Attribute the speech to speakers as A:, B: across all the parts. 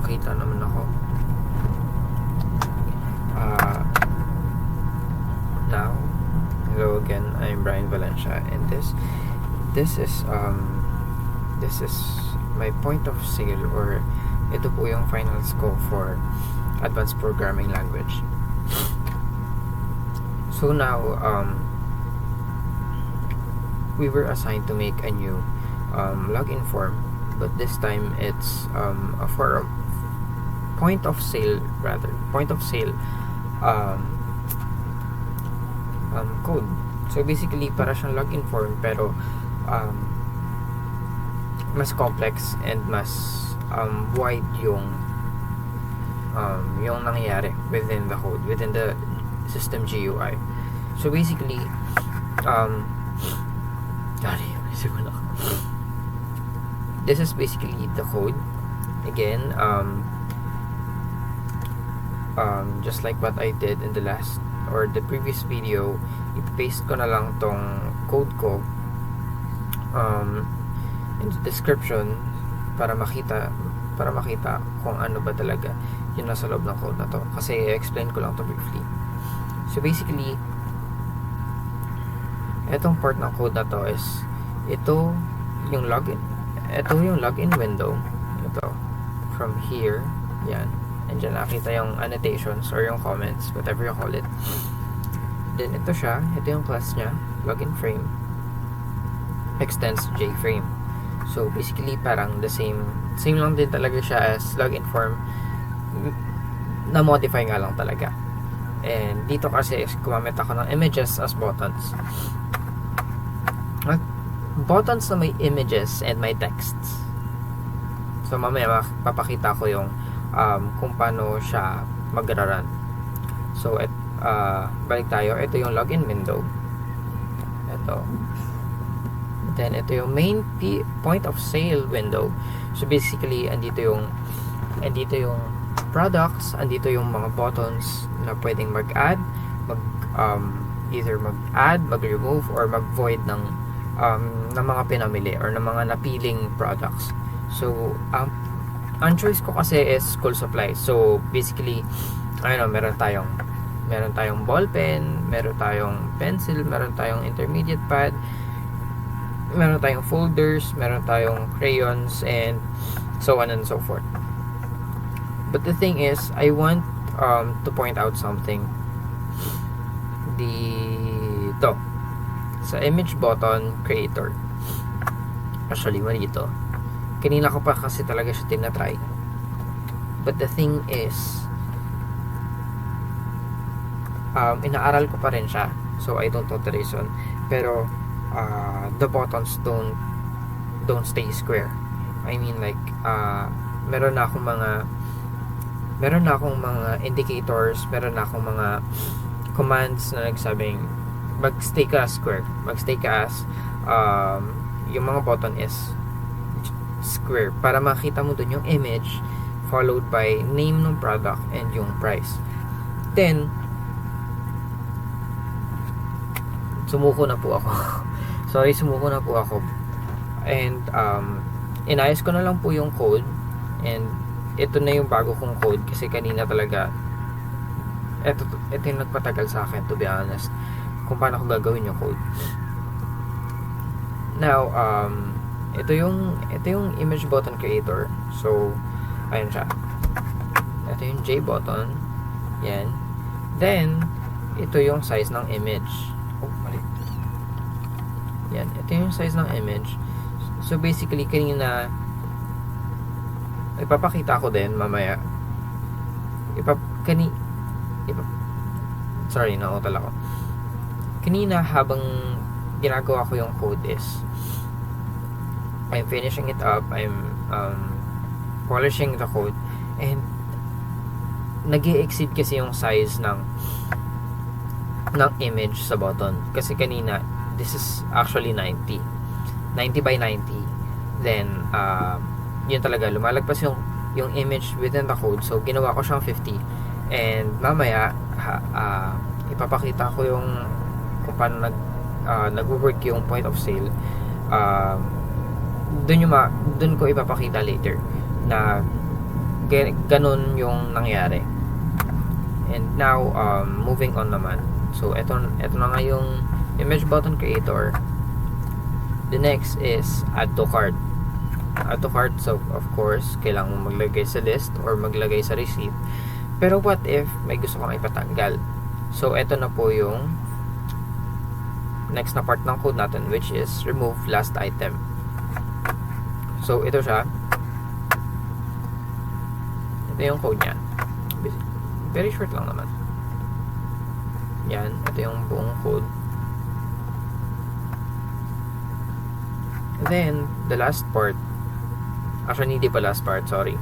A: makita naman ako. Now, hello again. I'm Brian Valencia, and this is my point of sale, or ito po yung final scope for advanced programming language. So now, we were assigned to make a new login form, but this time it's for a point of sale code. So basically, para siyang login form, pero mas complex and mas wide yung nangyayari within the code, within the system GUI. So basically, this is basically the code. Again, just like what I did in the last or the previous video, i-paste ko na lang tong code ko in the description para makita kung ano ba talaga yung nasa loob ng code na to, kasi i-explain ko lang to briefly. So basically, etong part ng code na to is ito yung login window. Ito from here, yan, and dyan nakita yung annotations or yung comments, whatever you call it. Then ito yung class nya, login frame extends JFrame. So basically, parang the same lang din talaga siya as login form, na modify nga lang talaga. And dito kasi gumamit ako ng images as buttons. Buttons na may images and may texts. So mamaya papakita ko yung kung paano siya magra-run. So balik tayo. Ito yung login window. Ito. Then ito yung main point of sale window. So basically, andito yung products, andito yung mga buttons na pwedeng mag-add, either mag-add, mag-remove, or mag-void ng mga pinamili or ng mga napiling products. So ang choice ko kasi is school supplies. So basically, meron tayong ball pen, meron tayong pencil, meron tayong intermediate pad, meron tayong folders, meron tayong crayons, and so on and so forth. But the thing is, I want to point out something. Dito sa image button creator, actually mali ito. Kanina ko pa kasi talaga siya tinatry. But the thing is, inaaral ko pa rin siya, so I don't know the reason. Pero the buttons don't stay square. I mean, like, meron na akong mga indicators, meron na akong mga commands na nagsabing mag-stay ka as square, mag-stay ka as yung mga button is square, para makita mo dun yung image followed by name ng product and yung price. Then sumuko na po ako and inayos ko na lang po yung code, and ito na yung bago kong code, kasi kanina talaga ito yung nagpatagal sa akin, to be honest, kung paano ko gagawin yung code. Now, ito yung image button creator. So ayun siya, ito yung J button, yan. Then ito yung size ng image. Mali. Yan, ito yung size ng image. So basically, kanina ipapakita ko din mamaya. Sorry, nautal ako. Kanina, habang ginagawa ko yung code is I'm finishing it up, I'm polishing the code, and nag-i-exceed kasi yung size ng image sa button. Kasi kanina, this is actually 90 by 90. Then yun talaga, lumalagpas yung image within the code. So ginawa ko siyang 50, and mamaya ipapakita ko yung kung paano nag-work yung point of sale. Dun ko ipapakita later na ganun yung nangyari. And now, moving on naman. So, eto na nga yung image button creator. The next is add to cart. Add to cart, so of course, kailangan mo maglagay sa list or maglagay sa receipt. Pero what if may gusto kang ipatanggal? So, eto na po yung next na part ng code natin, which is remove last item. So, ito siya. Ito yung code niya. Very short lang naman. Yan. Ito yung buong code. Then, the last part. Actually, hindi pa last part. Sorry.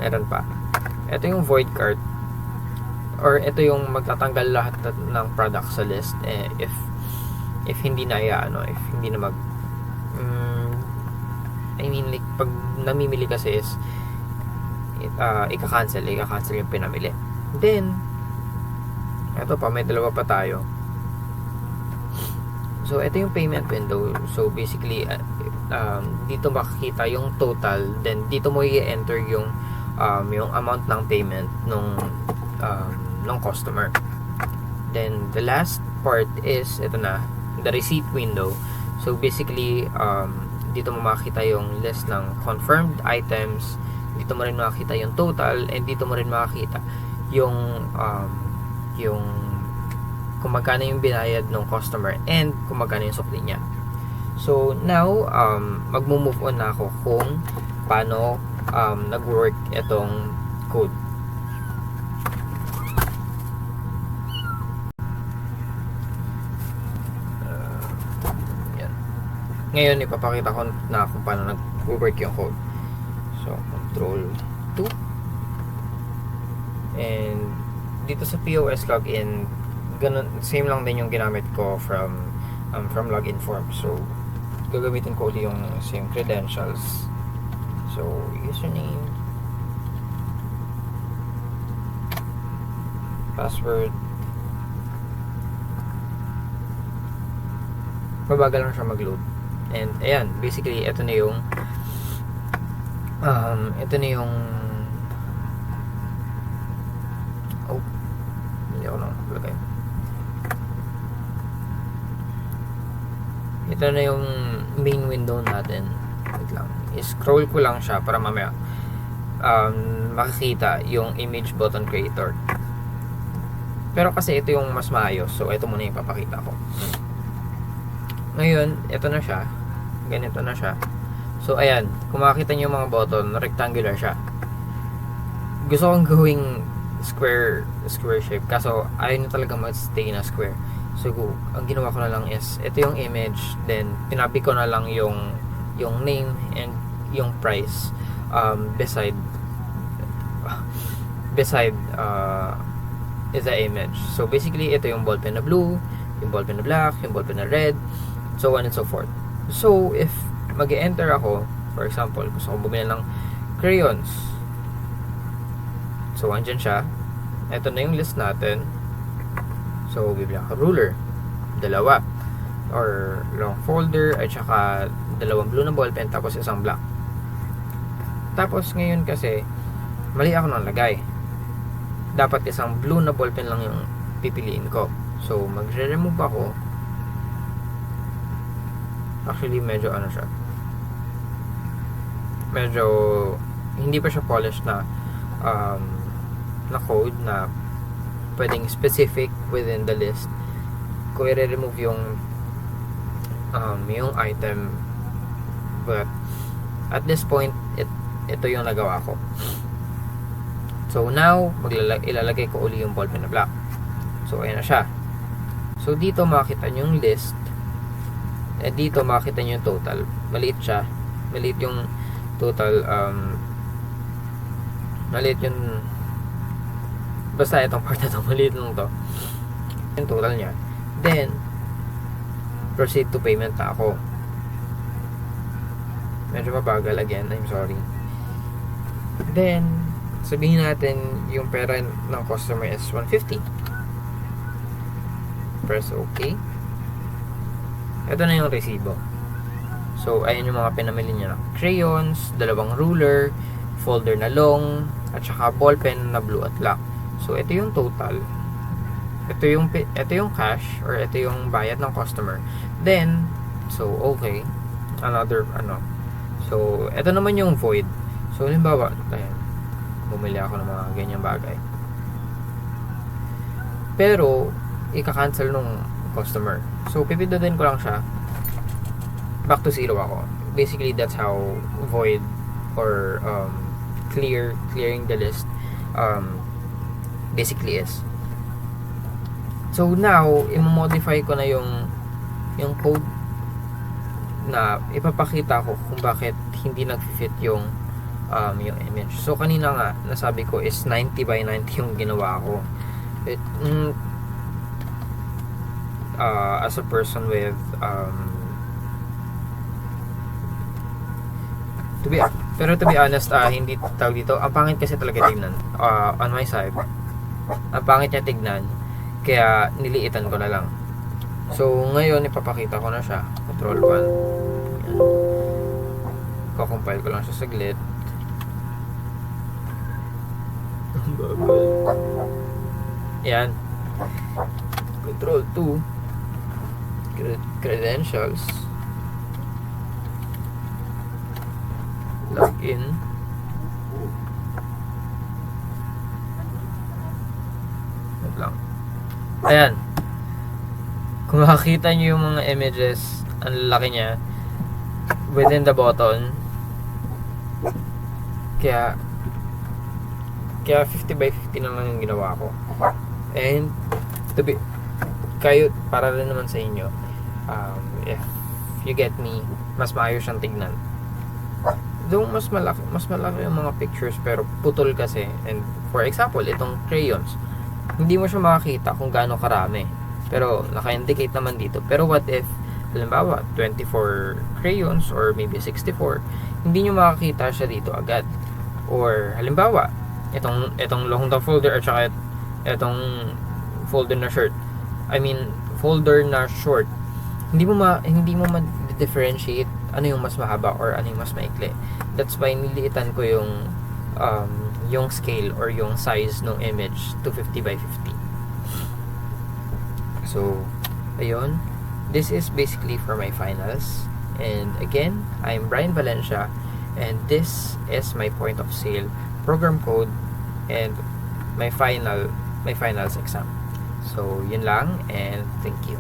A: Meron pa. Ito yung void cart. Or ito yung magtatanggal lahat ng product sa list. If hindi na if hindi na I mean, like, pag namimili kasi is ika-cancel yung pinamili. Then, eto pa, may dalawa pa tayo. So, ito yung payment window. So, basically, dito makikita yung total. Then, dito mo i-enter yung amount ng payment nung customer. Then, the last part is, ito na, the receipt window. So, basically, dito mo makikita yung list ng confirmed items. Dito mo rin makikita yung total. And dito mo rin makikita yung kung magkano yung binayad ng customer and kung magkano yung sukli niya. So, now, magmo-move on na ako kung paano nag-work itong code. Yan. Ngayon, ipapakita ko na kung paano nag-work yung code. So, Control 2. And dito sa POS login, ganun, same lang din yung ginamit ko from login form. So, gagamitin ko ulit yung same credentials. So, username, password. Mabagal lang siya mag-load. And, ayan, basically, ito na yung hindi ako nang lagay. Ito na yung main window natin. Wait lang. I-scroll ko lang siya para mamaya makikita yung image button creator. Pero kasi ito yung mas maayos. So, ito muna yung papakita ko. Ngayon, ito na siya. Ganito na siya. So, ayan. Kung makikita nyo yung mga button, rectangular siya. Gusto kong gawing square shape. Kaso, ayaw nyo talaga mag-stay na square. So, ang ginawa ko na lang is, ito yung image. Then, pinabi ko na lang yung name and yung price beside is the image. So, basically, ito yung ballpen na blue, yung ballpen na black, yung ballpen na red, so on and so forth. So, if mag-enter ako, for example, gusto kong bumili ng crayons. So, andyan siya. Ito na yung list natin. So, bibili ako ruler. Dalawa. Or long folder. At saka dalawang blue na ballpen. Tapos isang black. Tapos ngayon kasi, mali ako nang lagay. Dapat isang blue na ballpen lang yung pipiliin ko. So, magre-remove ako. Actually, medyo ano siya. Medyo hindi pa siya polished na code na pwedeng specific within the list. Kung i-remove yung item, but at this point ito yung nagawa ko. So now ilalagay ko uli yung ballpen na black. So ayan na siya. So dito makita nyo yung list, dito makita nyo yung total. Maliit siya, maliit yung total, maliit yung, basta itong part na to, maliit lang to yung total niya. Then proceed to payment na ako. Medyo mabagal again, I'm sorry. Then sabihin natin yung pera ng customer is 150. Press OK. Ito na yung resibo. So, ayan yung mga pinamili niya. Crayons, dalawang ruler, folder na long, at saka ballpen na blue at black. So, ito yung total. Ito yung cash, or ito yung bayad ng customer. Then, so, okay. So, ito naman yung void. So, halimbawa, ayan, bumili ako ng mga ganyang bagay. Pero, ika-cancel nung customer. So, pipindutin ko lang siya. Back to zero ako. Basically, that's how void or clearing the list basically is. So now, i-modify ko na yung code na ipapakita ko kung bakit hindi nag-fit yung image. So kanina nga nasabi ko is 90 by 90 yung ginawa ko. As a person with to be honest, hindi tawag dito. Ang pangit kasi talaga tignan. On my side, ang pangit niya tignan. Kaya niliitan ko na lang. So, ngayon ipapakita ko na siya. Control 1. Yan. Ko-compile ko lang siya saglit. Yan. Control 2. Credentials. Login. Wait lang. Ayan. Kung makikita nyo yung mga images, ang laki niya within the button. Kaya 50 by 50 na lang yung ginawa ko. And kayo, para rin naman sa inyo, if you get me, mas maayos siyang tignan. Though mas malaki yung mga pictures, pero putol kasi. And for example, itong crayons, hindi mo siya makakita kung gaano karami, pero naka-indicate naman dito. Pero what if halimbawa 24 crayons or maybe 64, hindi nyo makakita siya dito agad. Or halimbawa itong long folder at saka itong folder na folder na short, hindi mo ma-differentiate ano yung mas mahaba or ano yung mas maikli. That's why niliitan ko yung scale or yung size ng image to 50 by 50. So, ayun. This is basically for my finals. And again, I'm Brian Valencia, and this is my point of sale program code and my finals exam. So, yun lang, and thank you.